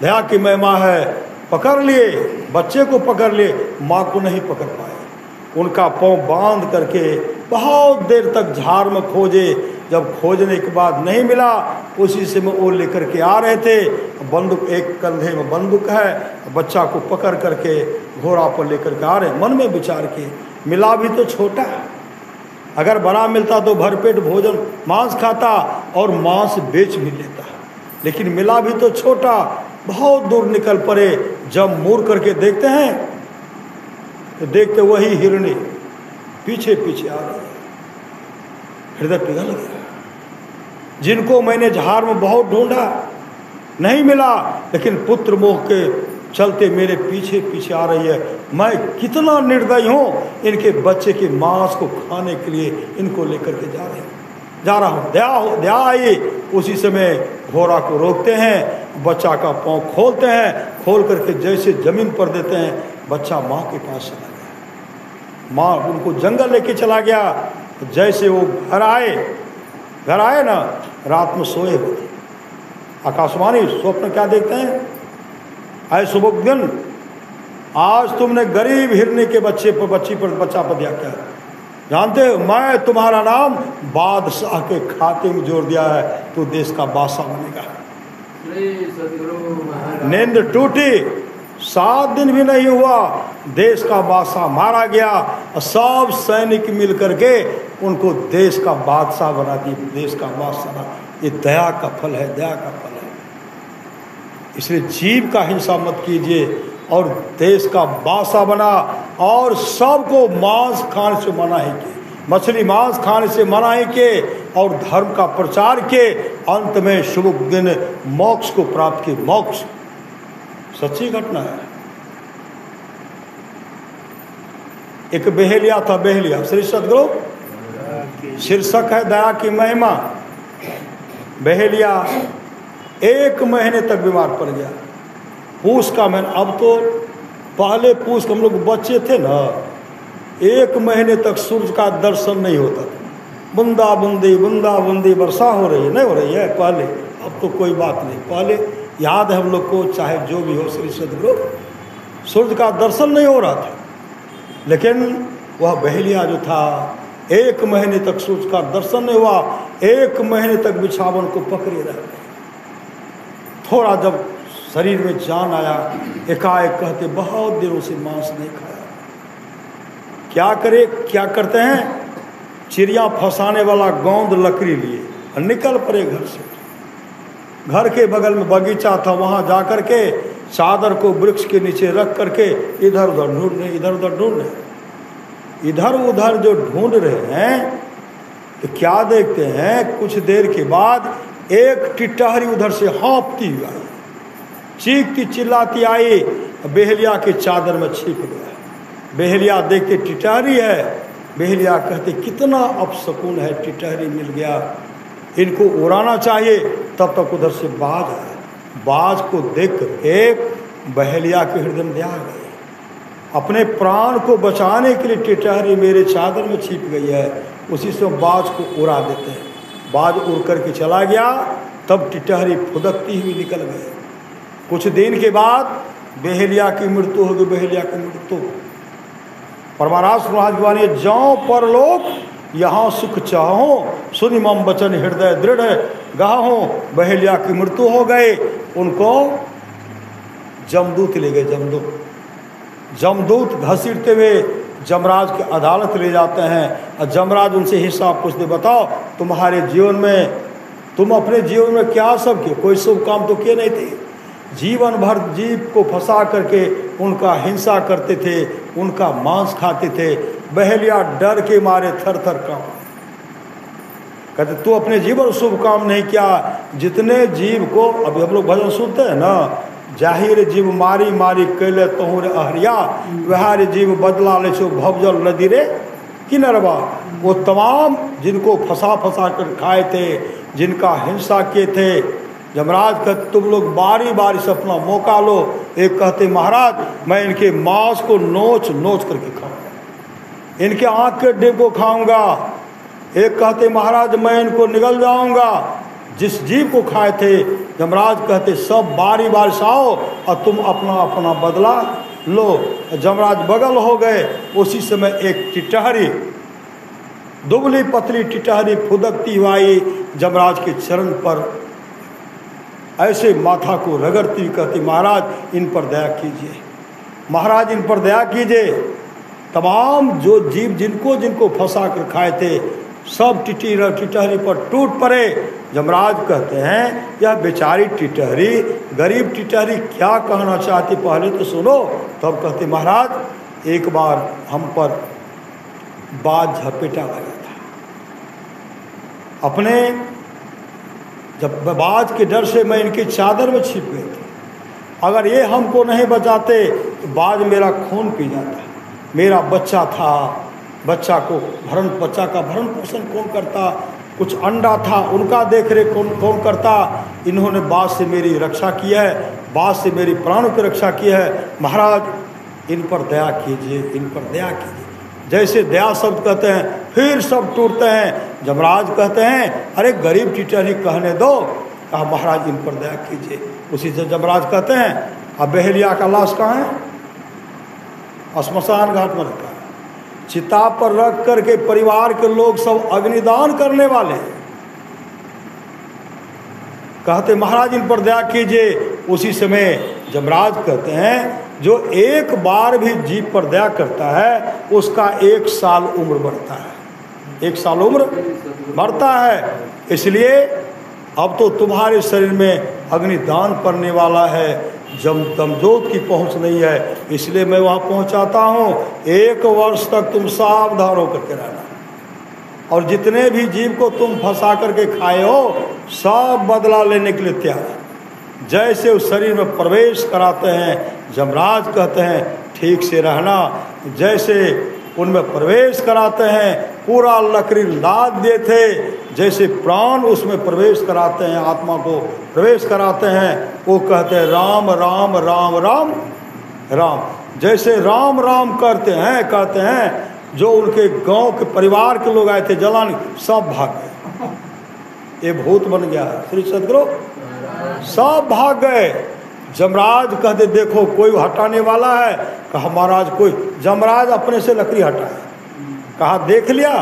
दया की महिमा है। पकड़ लिए, बच्चे को पकड़ लिए, माँ को नहीं पकड़ पाए। उनका पाँव बांध करके बहुत देर तक झाड़ में खोजे। जब खोजने के बाद नहीं मिला, उसी से में वो लेकर के आ रहे थे, बंदूक एक कंधे में बंदूक है, बच्चा को पकड़ करके घोड़ा पर लेकर के आ रहे। मन में विचार के, मिला भी तो छोटा, अगर बड़ा मिलता तो भरपेट भोजन मांस खाता और मांस बेच भी लेता, लेकिन मिला भी तो छोटा। बहुत दूर निकल पड़े। जब मुड़ करके देखते हैं तो देखते वही हिरनी पीछे पीछे आ रही है। हृदय पिघल गया। जिनको मैंने झाड़ में बहुत ढूंढा, नहीं मिला, लेकिन पुत्र मोह के चलते मेरे पीछे पीछे आ रही है। मैं कितना निर्दयी हूँ, इनके बच्चे के मांस को खाने के लिए इनको लेकर के जा रहा हूँ। दया आई। उसी समय घोड़ा को रोकते हैं, बच्चा का पाँव खोलते हैं, खोल करके जैसे जमीन पर देते हैं, बच्चा माँ के पास चला गया। माँ उनको जंगल लेके चला गया। जैसे वो घर आए ना, रात में सोए होते, आकाशवाणी स्वप्न क्या देखते हैं? आए सुबुक्तगिन, आज तुमने गरीब हिरनी के बच्चा पर दिया क्या? जानते हो, मैं तुम्हारा नाम बादशाह के खाते में जोड़ दिया है, तो देश का बादशाह बनेगा। नींद टूटी, 7 दिन भी नहीं हुआ, देश का बादशाह मारा गया। सब सैनिक मिल करके उनको देश का बादशाह बना दिए, देश का बादशाह। ये दया का फल है, दया का फल है। इसलिए जीव का हिंसा मत कीजिए, और देश का बादशाह बना, और सबको मांस खाने से मनाही किए, मछली मांस खाने से मनाही किए, और धर्म का प्रचार किए। अंत में सुबुक्तगिन मोक्ष को प्राप्त किए। मोक्ष सच्ची घटना है। एक बहेलिया था, बहेलिया। श्री सद्गुरु, शीर्षक है दया की महिमा। बहेलिया 1 महीने तक बीमार पड़ गया। पूस का महीना, अब तो पहले पूस हम लोग बच्चे थे ना, 1 महीने तक सूर्य का दर्शन नहीं होता था। बूंदा बूंदी वर्षा हो रही है, नहीं हो रही है पहले। अब तो कोई बात नहीं, पहले याद है हम लोग को, चाहे जो भी हो श्री सद्गुरु, सूर्य का दर्शन नहीं हो रहा था। लेकिन वह बहेलिया जो था, 1 महीने तक सूर्य का दर्शन नहीं हुआ, 1 महीने तक बिछावन को पकड़े रह गए। थोड़ा जब शरीर में जान आया, एकाएक कहते बहुत दिनों से मांस नहीं खाया। क्या करे, क्या करते हैं? चिड़िया फंसाने वाला गोंद लकड़ी लिए और निकल पड़े घर से। घर के बगल में बगीचा था, वहाँ जा कर के चादर को वृक्ष के नीचे रख करके इधर उधर ढूंढ रहे, इधर उधर जो ढूंढ रहे हैं, तो क्या देखते हैं? कुछ देर के बाद एक टिटहरी उधर से हाँफती हुई आई, चीखती चिल्लाती आई, बहेलिया के चादर में छिप गया। बहेलिया देखते टिटहरी है। बहेलिया कहते कितना अपशकुन है, टिटहरी मिल गया, इनको उड़ाना चाहिए। तब तक उधर से बाज आया। बाज को देख कर बहेलिया के हृदय में दया आ गई। अपने प्राण को बचाने के लिए टिटहरी मेरे चादर में छिप गई है, उसी से बाज को उड़ा देते हैं। बाज उड़ करके चला गया। तब टिटहरी फुदकती हुई निकल गए। कुछ दिन के बाद बहेलिया की मृत्यु होगी। बहेलिया की मृत्यु परमाराज सुहाजवानी जाओ परलोक यहाँ सुख चाहो, सुनि मम वचन हृदय दृढ़ गाहो। बहेलिया की मृत्यु हो गए, उनको जमदूत ले गए। जमदूत घसीटते हुए जमराज की अदालत ले जाते हैं और जमराज उनसे हिसाब पूछते, बताओ तुम्हारे जीवन में, तुम अपने जीवन में क्या सब किए? कोई शुभ काम तो किए नहीं थे। जीवन भर जीव को फंसा करके उनका हिंसा करते थे, उनका मांस खाते थे। बहेलिया डर के मारे थर थर कांपे। कहते तू अपने जीवन शुभ काम नहीं किया। जितने जीव को, अभी हम लोग भजन सुनते हैं ना, जाहिर जीव मारी मारी कैले तोहर अहरिया, वहारे जीव बदला ले छो भवजल नदी रे किनरवा। वो तमाम जिनको फंसा कर खाए थे, जिनका हिंसा किए थे, जमराज कहते तुम लोग बारी बारी से अपना मौका लो। एक कहते महाराज मैं इनके मांस को नोच नोच करके खाऊंगा, इनके आँख के डिब को खाऊंगा। एक कहते महाराज मैं इनको निगल जाऊंगा। जिस जीव को खाए थे जमराज कहते सब बारी बारी से आओ और तुम अपना अपना बदला लो। जमराज बगल हो गए। उसी समय एक टिटहरी, दुबली पतली टिटहरी फुदकती हुई जमराज के चरण पर ऐसे माथा को रगड़ती कहती महाराज इन पर दया कीजिए, महाराज इन पर दया कीजिए। तमाम जो जीव जिनको जिनको फंसा कर खाए थे सब टिटहरी पर टूट पड़े। जमराज कहते हैं यह बेचारी टिटहरी, गरीब टिटहरी क्या कहना चाहती पहले तो सुनो। तब कहते महाराज एक बार हम पर बाज झपेटा लगा था, अपने जब बाज के डर से मैं इनकी चादर में छिप गए थे। अगर ये हमको नहीं बचाते तो बाज मेरा खून पी जाता। मेरा बच्चा था, बच्चा का भरण पोषण कौन करता? कुछ अंडा था उनका देख रेख कौन करता? इन्होंने बाज से मेरी रक्षा की है, बाज से मेरी प्राणों की रक्षा की है। महाराज इन पर दया कीजिए, इन पर दया कीजिए। जैसे दया शब्द कहते हैं फिर सब टूटते हैं। जमराज कहते हैं अरे गरीब टिटहरी कहने दो। कहा महाराज इन पर दया कीजिए। उसी से जमराज कहते हैं अब बहेलिया का लाश कहाँ है? श्मशान घाट में रखा है। चिता पर रख करके परिवार के लोग सब अग्निदान करने वाले हैं। कहते महाराज इन पर दया कीजिए। उसी समय जमराज कहते हैं जो एक बार भी जीव पर दया करता है उसका 1 साल उम्र बढ़ता है, 1 साल उम्र बढ़ता है। इसलिए अब तो तुम्हारे शरीर में अग्निदान पड़ने वाला है, दमजोत की पहुंच नहीं है, इसलिए मैं वहाँ पहुँचाता हूँ। 1 वर्ष तक तुम सावधान होकर के रहना और जितने भी जीव को तुम फंसा करके खाए हो सब बदला लेने के लिए तैयार है। जैसे उस शरीर में प्रवेश कराते हैं जमराज कहते हैं ठीक से रहना। जैसे उनमें प्रवेश कराते हैं पूरा लकड़ी लाद दिए थे, जैसे प्राण उसमें प्रवेश कराते हैं, आत्मा को प्रवेश कराते हैं। वो कहते हैं राम राम राम राम राम। जैसे राम राम कहते हैं जो उनके गांव के परिवार के लोग आए थे जलाने सब भाग गए। ये भूत बन गया है श्री सदगुरु, सब भाग गए। जमराज कहते देखो कोई हटाने वाला है? कहा महाराज कोई। जमराज अपने से लकड़ी हटाए। कहा देख लिया?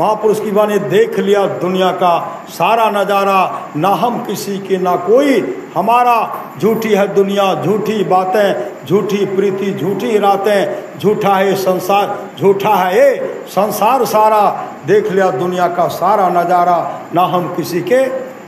महापुरुष की वाणी देख लिया दुनिया का सारा नज़ारा, ना हम किसी के ना कोई हमारा। झूठी है दुनिया, झूठी बातें, झूठी प्रीति, झूठी रातें, झूठा है संसार, झूठा है ये संसार सारा। देख लिया दुनिया का सारा नज़ारा, ना हम किसी के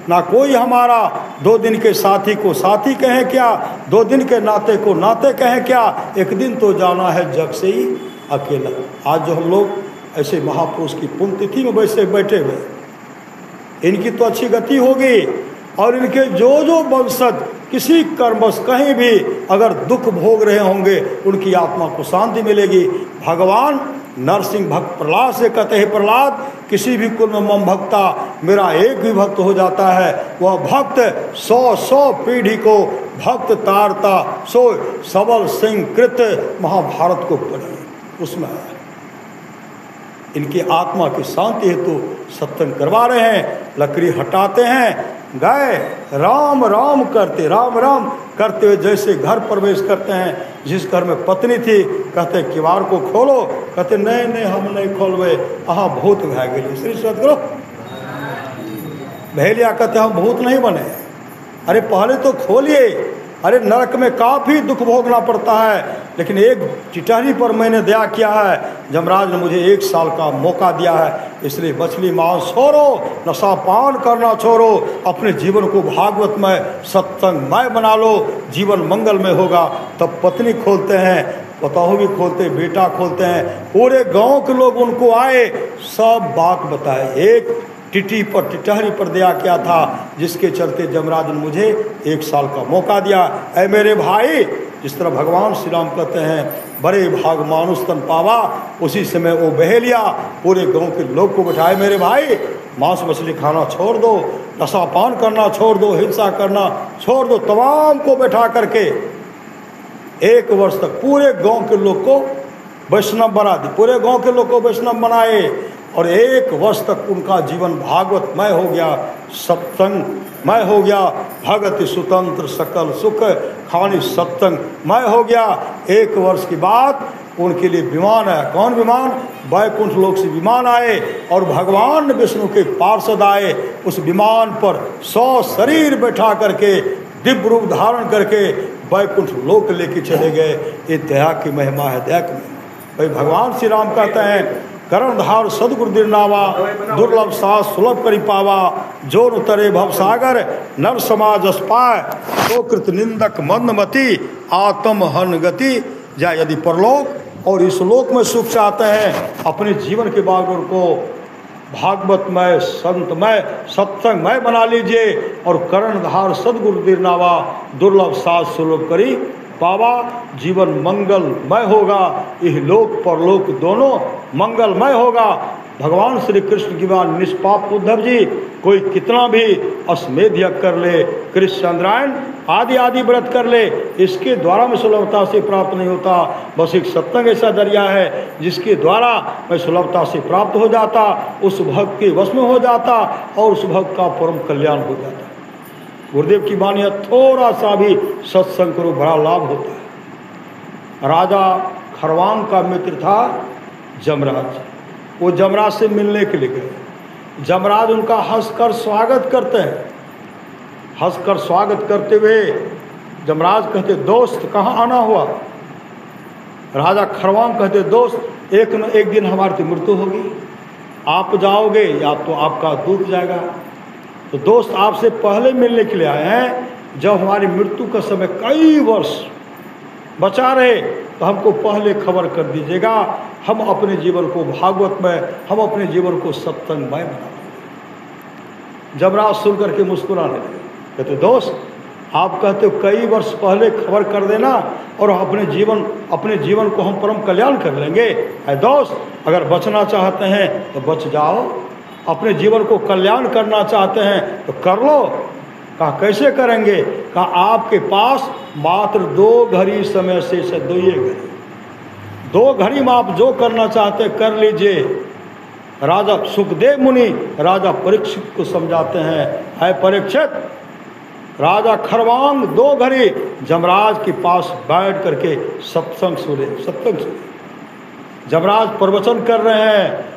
ना कोई हमारा। 2 दिन के साथी को साथी कहें क्या, 2 दिन के नाते को नाते कहें क्या, एक दिन तो जाना है जग से ही अकेला। आज जो हम लोग ऐसे महापुरुष की पुण्यतिथि में वैसे बैठे हुए, इनकी तो अच्छी गति होगी और इनके जो जो वंशज किसी कर्मवश कहीं भी अगर दुख भोग रहे होंगे उनकी आत्मा को शांति मिलेगी। भगवान नरसिंह भक्त प्रहलाद से कहते हैं प्रहलाद किसी भी कुल में मम भक्ता, मेरा एक भी भक्त हो जाता है वह भक्त 100 पीढ़ी को भक्त तारता सो सबल सिंह कृत। महाभारत को पढ़िए, उसमें है। इनकी आत्मा की शांति हेतु सत्संग करवा रहे हैं, लकड़ी हटाते हैं गए राम राम करते हुए जैसे घर प्रवेश करते हैं, जिस घर में पत्नी थी, कहते किवाड़ को खोलो, कहते नहीं हम नहीं खोलवे, अहाँ भूत भै गए। श्री सदगुरु भैलिया कहते हम भूत नहीं बने। अरे पहले तो खोलिए। अरे नरक में काफ़ी दुख भोगना पड़ता है, लेकिन एक टिटहरी पर मैंने दया किया है, जमराज ने मुझे 1 साल का मौका दिया है, इसलिए मछली मांस छोड़ो, नशा पान करना छोड़ो, अपने जीवन को भागवतमय सत्संगमय बना लो, जीवन मंगलमय होगा। तब पत्नी खोलते हैं, पतोह भी खोलते हैं, बेटा खोलते हैं, पूरे गांव के लोग उनको आए, सब बात बताए। एक टिटहरी पर दया किया था, जिसके चलते जमराज ने मुझे 1 साल का मौका दिया। ऐ मेरे भाई, जिस तरह भगवान श्री राम कहते हैं बड़े भाग मानुष तन पावा, उसी समय वो बहेलिया पूरे गांव के लोग को बैठाए, मेरे भाई मांस मछली खाना छोड़ दो, नशा पान करना छोड़ दो, हिंसा करना छोड़ दो, तमाम को बैठा करके 1 वर्ष तक पूरे गांव के लोग को वैष्णव बना दी, पूरे गांव के लोग को वैष्णव बनाए, और 1 वर्ष तक उनका जीवन भागवतमय हो गया, सत्संगमय हो गया, भगति स्वतंत्र सकल सुख खानी सत्संगमय हो गया। 1 वर्ष के बाद उनके लिए विमान है, कौन विमान? वैकुंठ लोक से विमान आए, और भगवान विष्णु के पार्षद आए, उस विमान पर 100 शरीर बैठा करके दिव्य रूप धारण करके वैकुंठ लोक लेके चले गए। ये दया की महिमा है, दया की महिमा। भाई भगवान श्री राम कहते हैं करणधार सदगुरु दिरनावा, दुर्लभ सास सुलभ करी पावा, जो न तरे भव सागर नर समाज अस्पाय, तो कृत निंदक मंदमती आत्म हन गति जाय। यदि परलोक और इस लोक में सुख चाहते हैं, अपने जीवन के बागडोर को भागवतमय संतमय सत्संगमय बना लीजिए, और करणधार सदगुरु दिरनावा, दुर्लभ सास सुलभ करी पावा, जीवन मंगलमय होगा, यह लोक परलोक दोनों मंगलमय होगा। भगवान श्री कृष्ण की बात निष्पाप उद्धव जी, कोई कितना भी अश्वमेध यज्ञ कर ले, कृष्ण चंद्रायण आदि व्रत कर ले, इसके द्वारा में सुलभता से प्राप्त नहीं होता। बस एक सत्संग ऐसा दरिया है जिसके द्वारा मैं सुलभता से प्राप्त हो जाता, उस भक्त के वश में हो जाता, और उस भक्त का परम कल्याण हो जाता। गुरुदेव की वाणी थोड़ा सा भी सत्संग करो, बड़ा लाभ होता है। राजा खरवान का मित्र था जमराज, वो जमराज से मिलने के लिए गए। जमराज उनका हंसकर स्वागत करते हैं, हंसकर स्वागत करते हुए जमराज कहते दोस्त कहाँ आना हुआ? राजा खरवान कहते दोस्त एक न एक दिन हमारी मृत्यु होगी, आप जाओगे या तो आपका दूध जाएगा, तो दोस्त आपसे पहले मिलने के लिए आए हैं। जब हमारी मृत्यु का समय कई वर्ष बचा रहे तो हमको पहले खबर कर दीजिएगा, हम अपने जीवन को भागवतमय, हम अपने जीवन को सत्संगमय बना देंगे। जमराज सुन करके मुस्कुराने लगे, कहते दोस्त आप कहते हो कई वर्ष पहले खबर कर देना और अपने जीवन को हम परम कल्याण कर लेंगे। है दोस्त, अगर बचना चाहते हैं तो बच जाओ, अपने जीवन को कल्याण करना चाहते हैं तो कर लो। कहा कैसे करेंगे? कहा आपके पास मात्र 2 घड़ी समय से 2 घड़ी, 2 घड़ी में आप जो करना चाहते हैं कर लीजिए। राजा सुखदेव मुनि राजा परीक्षित को समझाते हैं, है परीक्षित, राजा खरवांग 2 घड़ी जमराज के पास बैठ करके सत्संग सुने। जमराज प्रवचन कर रहे हैं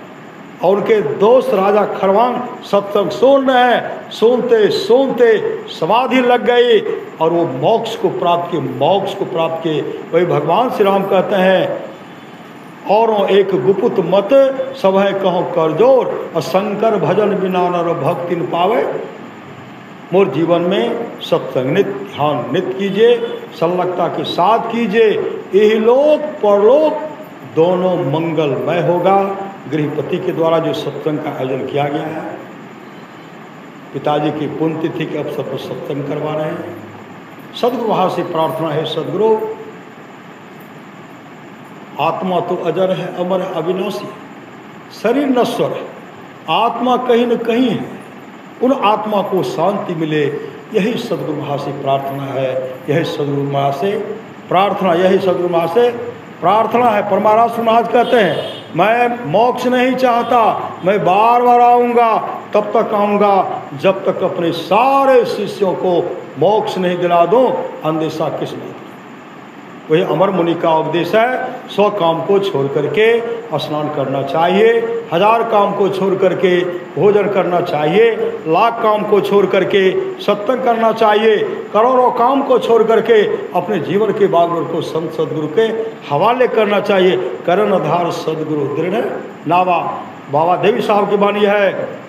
और उनके दोस्त राजा खरवांग सत्संग सुन रहे हैं। सुनते सुनते समाधि लग गई और वो मोक्ष को प्राप्त किए। वही भगवान श्री राम कहते हैं, और एक गुपुत मत सब है कहो कर जोर, और शंकर भजन बिना नर भक्ति न पावे। मोर जीवन में सत्संग नित्य ध्यान नित्य कीजिए, संलग्नता के साथ कीजिए, यही लोक परलोक दोनों मंगलमय होगा। गृहपति के द्वारा जो सत्संग का आयोजन किया गया है, पिताजी की पुण्यतिथि के अवसर पर सत्संग करवा रहे हैं। सदगुरु वहाँ से प्रार्थना है, सदगुरु आत्मा तो अजर है, अमर है, अविनाशी, शरीर नश्वर है, आत्मा कहीं न कहीं है, उन आत्मा को शांति मिले, यही सदगुरु वहाँ से प्रार्थना है, यही सदगुरु वहाँ से प्रार्थना है। परमाराज महाराज कहते हैं, मैं मोक्ष नहीं चाहता, मैं बार बार आऊँगा, तब तक आऊँगा जब तक अपने सारे शिष्यों को मोक्ष नहीं दिला दूँ। अंदेशा किस बात? वही अमर मुनि का उपदेश है। 100 काम को छोड़ करके स्नान करना चाहिए, 1000 काम को छोड़ करके भोजन करना चाहिए, 1,00,000 काम को छोड़ करके सत्संग करना चाहिए, करोड़ों काम को छोड़ करके अपने जीवन के बागडोर को संत सदगुरु के हवाले करना चाहिए। करण आधार सदगुरु दृढ़ नावा। बाबा देवी साहब की वाणी है,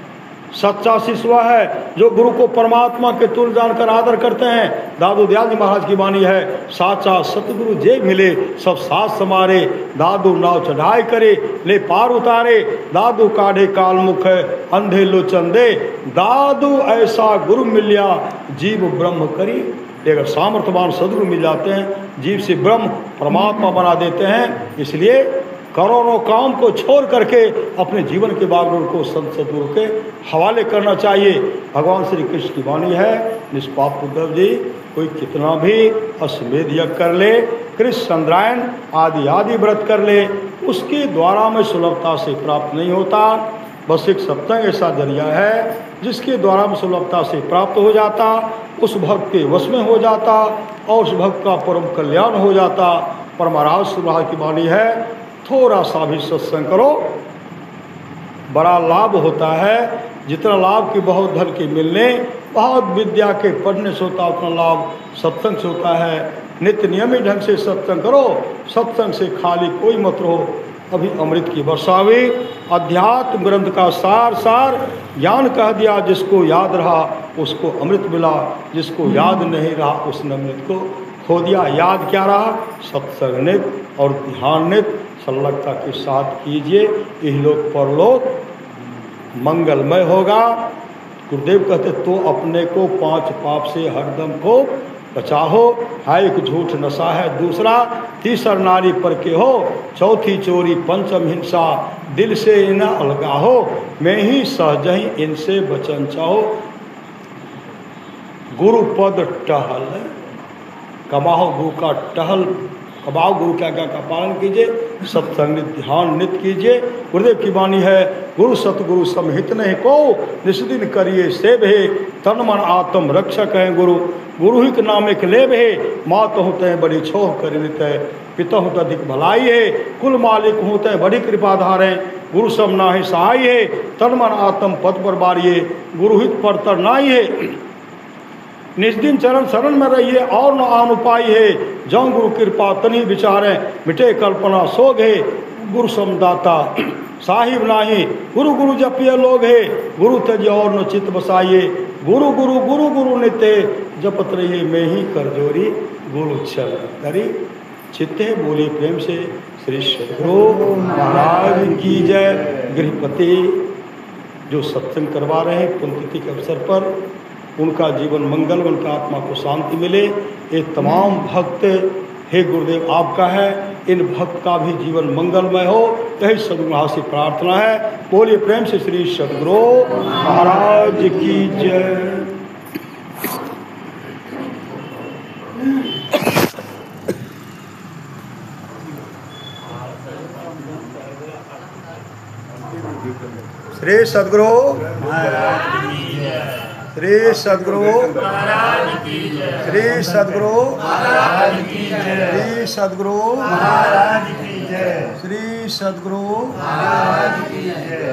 सच्चा शिष्य वह है जो गुरु को परमात्मा के तुल्य जानकर आदर करते हैं। दादू दयाल जी महाराज की वाणी है, साचा सतगुरु जे मिले सब साथ समारे, दादू नाव चढ़ाई करे ले पार उतारे, दादू काढ़े काल मुख अंधे लोचन दे, दादू ऐसा गुरु मिलिया जीव ब्रह्म करी। अगर सामर्थ्यवान सदगुरु मिल जाते हैं, जीव से ब्रह्म परमात्मा बना देते हैं। इसलिए करोड़ों काम को छोड़ करके अपने जीवन के बागडोर को संत सदगुरु के हवाले करना चाहिए। भगवान श्री कृष्ण की वाणी है, निष्पाप उद्धव जी, कोई कितना भी अश्वमेध यज्ञ कर ले, कृष्ण चंद्रायन आदि आदि व्रत कर ले, उसके द्वारा में सुलभता से प्राप्त नहीं होता। बस एक सत्संग ऐसा जरिया है जिसके द्वारा में सुलभता से प्राप्त हो जाता, उस भक्त के वश में हो जाता और उस भक्त का परम कल्याण हो जाता। पर महाराज सुभाष की वाणी है, थोड़ा सा भी सत्संग करो बड़ा लाभ होता है। जितना लाभ की बहुत धन के मिलने, बहुत विद्या के पढ़ने से होता, उतना लाभ सत्संग से होता है। नित्य नियमित ढंग से सत्संग करो, सत्संग से खाली कोई मत रहो। अभी अमृत की वर्षा हुई, अध्यात्म ग्रंथ का सार सार ज्ञान कह दिया। जिसको याद रहा उसको अमृत मिला, जिसको याद नहीं रहा उसने अमृत को खो दिया। याद क्या रहा? सत्संग नित्य और ध्यान नित्य संलग्नता के साथ कीजिए, इहलोक परलोक मंगलमय होगा। गुरुदेव कहते तो अपने को 5 पाप से हरदम को बचाओ। है एक झूठ नशा है दूसरा, तीसर नारी पर के हो, चौथी चोरी, पंचम हिंसा, दिल से न अलगा हो, मैं ही सहज ही इनसे बचन चाहो। गुरु पद टहल कमाओ, गुरु का टहल कबाओ, गुरु की आज्ञा का पालन कीजिए, सत्संग ध्यान नित्य कीजिए। गुरुदेव की वाणी है, गुरु सतगुरु समहित नहीं को, निष्दिन करिए सेव है, तन मन आत्म रक्षक है गुरु। गुरु ही के नाम एक लेव है, मात होते हैं बड़ी छोह करित है, पिता होता अधिक भलाई है, कुल मालिक होते हैं बड़ी कृपाधार है। गुरु सब नाहि सहाय है, तन मन आत्म पद पर बारिये, गुरु हित पर तर नाई है। निष्दिन चरण शरण में रहिए और न आन उपाय है, जौ गुरु कृपा तनि विचारें, मिटे कल्पना सोग है। गुरु समदाता साहिब नाही, गुरु गुरु जपिए लोग है, गुरु तज और न चित्त बसाइए, गुरु गुरु गुरु गुरु नित्य जपत रहिए, मैं ही कर जोरी गुरु चल करी चित्ते। बोली प्रेम से श्री सद्गुरु महाराज की जय। गृहपति जो सत्संग करवा रहे हैं पुण्यतिथि के अवसर पर, उनका जीवन मंगल, उनका आत्मा को शांति मिले। ये तमाम भक्त हे गुरुदेव आपका है, इन भक्त का भी जीवन मंगलमय हो, यही सद्गुरु से प्रार्थना है। बोलिए प्रेम से श्री सद्गुरु महाराज की जय। श्री सद्गुरु श्री सद्गुरु श्री सद्गुरु श्री सद्गुरु महाराज की जय। श्री सद्गुरु महाराज की जय।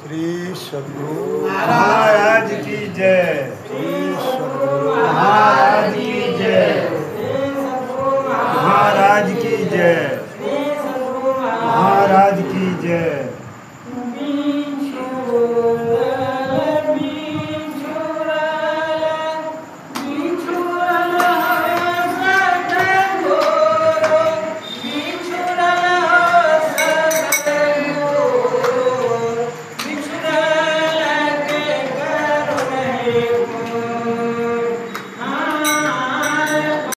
श्री सद्गुरु महाराज की जय। श्री सद्गुरु महाराज की जय। महाराज की जय। महाराज की जय।